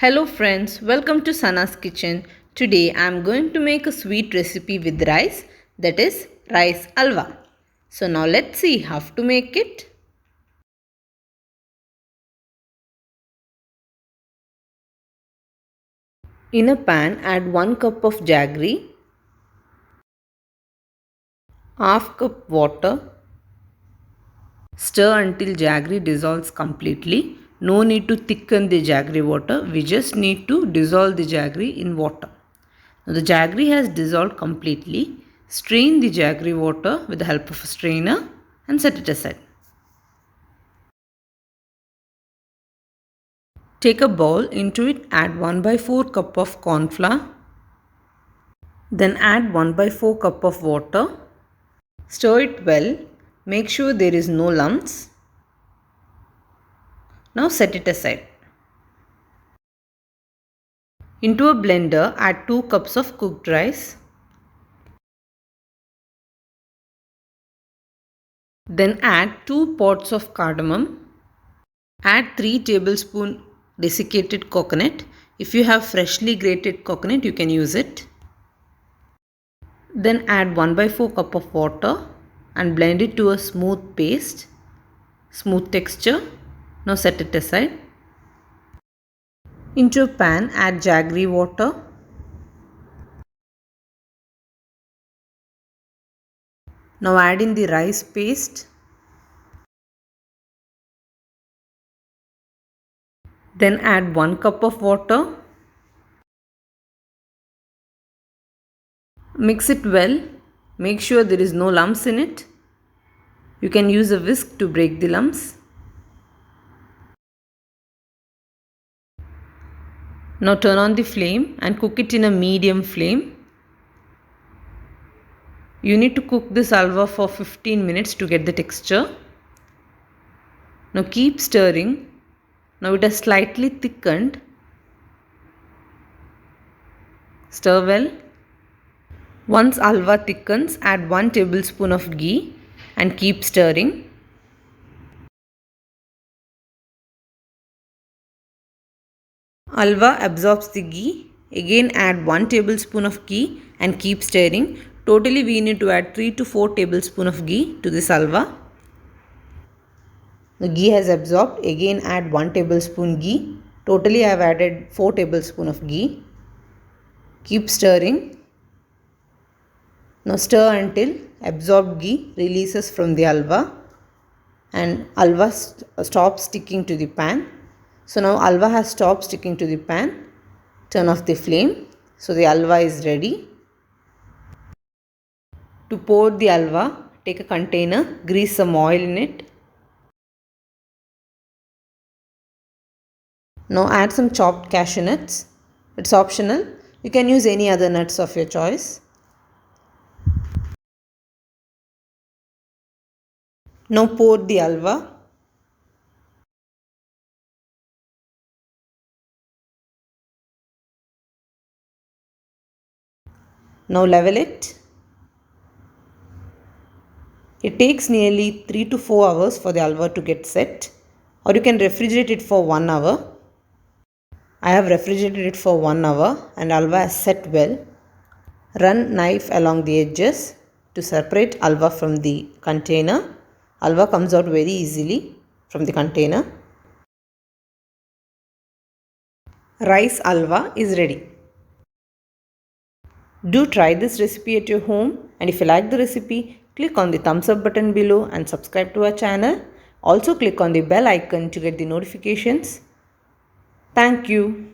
Hello friends, welcome to Sana's kitchen. Today I am going to make a sweet recipe with rice, that is rice alwa. So now let's see how to make it. In a pan add 1 cup of jaggery, half cup water. Stir until jaggery dissolves completely. No need to thicken the jaggery water, we just need to dissolve the jaggery in water. Now the jaggery has dissolved completely. Strain the jaggery water with the help of a strainer and set it aside. Take a bowl, into it add 1 by 4 cup of corn flour. Then add 1 by 4 cup of water. Stir it well. Make sure there is no lumps. Now set it aside. Into a blender add 2 cups of cooked rice. Then add 2 pods of cardamom. Add 3 tablespoons desiccated coconut. If you have freshly grated coconut, you can use it. Then add 1 by 4 cup of water and blend it to a smooth paste, smooth texture. Now set it aside. Into a pan add jaggery water. Now add in the rice paste. Then add 1 cup of water. Mix it well. Make sure there is no lumps in it. You can use a whisk to break the lumps. Now turn on the flame and cook it in a medium flame. You need to cook this halwa for 15 minutes to get the texture. Now keep stirring. Now it has slightly thickened. Stir well. Once halwa thickens, add 1 tablespoon of ghee and keep stirring. Halwa absorbs the ghee. Again add 1 tablespoon of ghee and keep stirring. Totally we need to add 3 to 4 tablespoons of ghee to this halwa. The ghee has absorbed. Again add 1 tablespoon ghee. Totally I have added 4 tablespoons of ghee. Keep stirring. Now stir until absorbed ghee releases from the halwa and halwa stops sticking to the pan. So now halwa has stopped sticking to the pan. Turn off the flame. So the halwa is ready. To pour the halwa, take a container, grease some oil in it. Now add some chopped cashew nuts. It's optional. You can use any other nuts of your choice. Now pour the halwa. Now level it. It takes nearly 3 to 4 hours for the halwa to get set, or you can refrigerate it for 1 hour. I have refrigerated it for 1 hour and halwa has set well. Run knife along the edges to separate halwa from the container. Halwa comes out very easily from the container. Rice halwa is ready. Do try this recipe at your home, and if you like the recipe, click on the thumbs up button below and subscribe to our channel. Also click on the bell icon to get the notifications. Thank you.